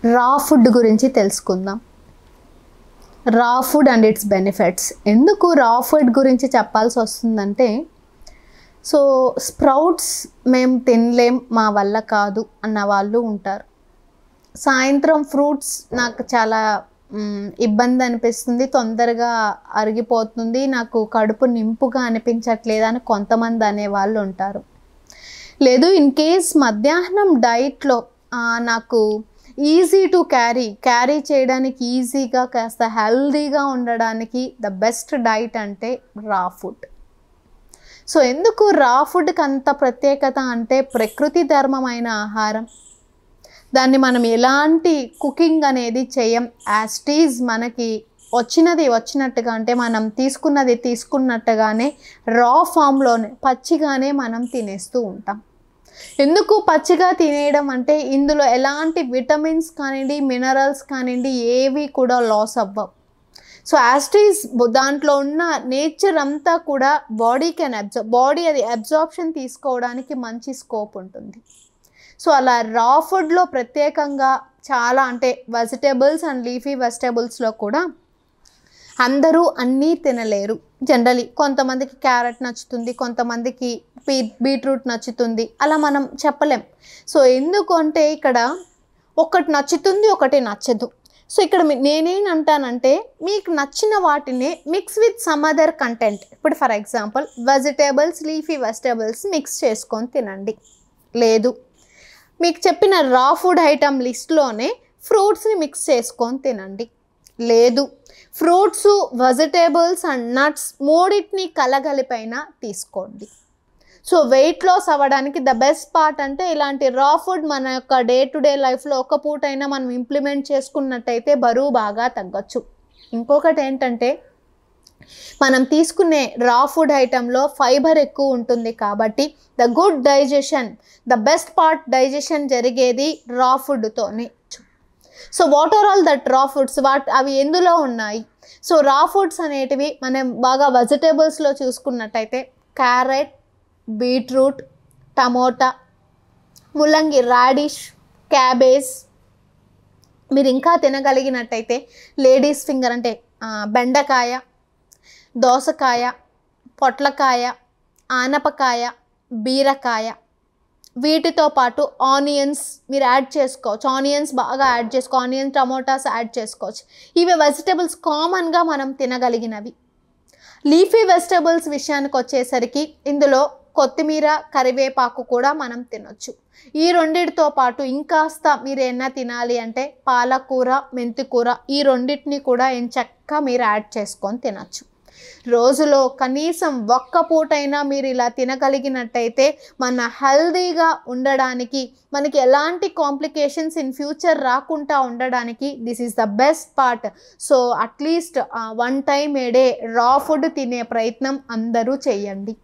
రా ఫుడ్ గురించి తెలుసుకుందాం. రా ఫుడ్ అండ్ ఇట్స్ బెనిఫిట్స్. ఎందుకు రా ఫుడ్ గురించి చెప్పాల్సి వస్తుందంటే, సో స్ప్రౌట్స్ మేము తినలేం, మా వల్ల కాదు అన్న వాళ్ళు ఉంటారు. సాయంత్రం ఫ్రూట్స్ నాకు చాలా ఇబ్బంది అనిపిస్తుంది, తొందరగా అరిగిపోతుంది, నాకు కడుపు నింపుగా అనిపించట్లేదు అని కొంతమంది అనేవాళ్ళు ఉంటారు. లేదు ఇన్ కేస్ మధ్యాహ్నం డైట్లో నాకు ఈజీ టు క్యారీ చేయడానికి ఈజీగా కాస్త హెల్దీగా ఉండడానికి ద బెస్ట్ డైట్ అంటే రా ఫుడ్. సో ఎందుకు రా ఫుడ్కి అంత ప్రత్యేకత అంటే, ప్రకృతి ధర్మమైన ఆహారం, దాన్ని మనం ఎలాంటి కుకింగ్ అనేది చేయం, యాజ్ ఇట్ ఈజ్ మనకి వచ్చినది వచ్చినట్టుగా, అంటే మనం తీసుకున్నది తీసుకున్నట్టుగానే రా ఫామ్లోనే పచ్చిగానే మనం తినేస్తూ ఉంటాం. ఎందుకు పచ్చిగా తినేయడం అంటే, ఇందులో ఎలాంటి విటమిన్స్ కానివ్వండి, మినరల్స్ కానివ్వండి ఏవి కూడా లాస్ అవ్వవు. సో యాజ్ ఇట్ ఈజ్ దాంట్లో ఉన్న నేచర్ అంతా కూడా బాడీ అది అబ్జార్ప్షన్ తీసుకోవడానికి మంచి స్కోప్ ఉంటుంది. సో అలా రా ఫుడ్లో ప్రత్యేకంగా చాలా, అంటే వెజిటేబుల్స్ అండ్ లీఫీ వెజిటేబుల్స్లో కూడా అందరూ అన్నీ తినలేరు. జనరలీ కొంతమందికి క్యారెట్ నచ్చుతుంది, కొంతమందికి బీట్రూట్ నచ్చుతుంది, అలా మనం చెప్పలేం. సో ఎందుకు అంటే ఇక్కడ ఒకటి నచ్చుతుంది, ఒకటి నచ్చదు. సో ఇక్కడ నేనేంటానంటే, మీకు నచ్చిన వాటిని mix with some other content. ఇప్పుడు for example vegetables, leafy vegetables mix చేసుకొని తినండి. లేదు మీకు చెప్పిన రా ఫుడ్ ఐటమ్ లిస్ట్లోనే ఫ్రూట్స్ని మిక్స్ చేసుకొని తినండి. లేదు ఫ్రూట్స్, వెజిటేబుల్స్ అండ్ నట్స్ మూడింటిని కలగలిపైనా తీసుకోండి. సో వెయిట్ లాస్ అవ్వడానికి ద బెస్ట్ పార్ట్ అంటే, ఇలాంటి రా ఫుడ్ మన యొక్క డే టు డే లైఫ్లో ఒక పూటైనా మనం ఇంప్లిమెంట్ చేసుకున్నట్టయితే బరువు బాగా తగ్గచ్చు. ఇంకొకటి ఏంటంటే, మనం తీసుకునే రా ఫుడ్ ఐటెంలో ఫైబర్ ఎక్కువ ఉంటుంది కాబట్టి the good digestion, the best part digestion జరిగేది రా ఫుడ్తోనే. So what are all that raw foods, అవి ఎందులో ఉన్నాయి? సో రా ఫుడ్స్ అనేటివి మనం బాగా వెజిటేబుల్స్లో చూసుకున్నట్టయితే క్యారెట్, బీట్రూట్, టమోటా, ముల్లంగి, రాడిష్, క్యాబేజ్. మీరు ఇంకా తినగలిగినట్టయితే లేడీస్ ఫింగర్ అంటే బెండకాయ, దోసకాయ, పొట్లకాయ, ఆనపకాయ, బీరకాయ. వీటితో పాటు ఆనియన్స్ మీరు యాడ్ చేసుకోవచ్చు. ఆనియన్స్ బాగా యాడ్ చేసుకోవచ్చు, ఆనియన్ టమోటాస్ యాడ్ చేసుకోవచ్చు. ఇవి వెజిటేబుల్స్ కామన్గా మనం తినగలిగినవి. లీఫీ వెజిటేబుల్స్ విషయానికి వచ్చేసరికి ఇందులో కొత్తిమీర, కరివేపాకు కూడా మనం తినొచ్చు. ఈ రెండింటితో పాటు ఇంకాస్త మీరు ఏమైనా తినాలి అంటే పాలకూర, మెంతికూర, ఈ రెండింటిని కూడా ఎంచక్కా మీరు యాడ్ చేసుకొని తినచ్చు. రోజులో కనీసం ఒక్క పూటైనా మీరు ఇలా తినగలిగినట్టయితే మన హెల్దీగా ఉండడానికి, మనకి ఎలాంటి కాంప్లికేషన్స్ ఇన్ ఫ్యూచర్ రాకుండా ఉండడానికి this is the best part. So at least 1 time a day రా ఫుడ్ తినే ప్రయత్నం అందరూ చేయండి.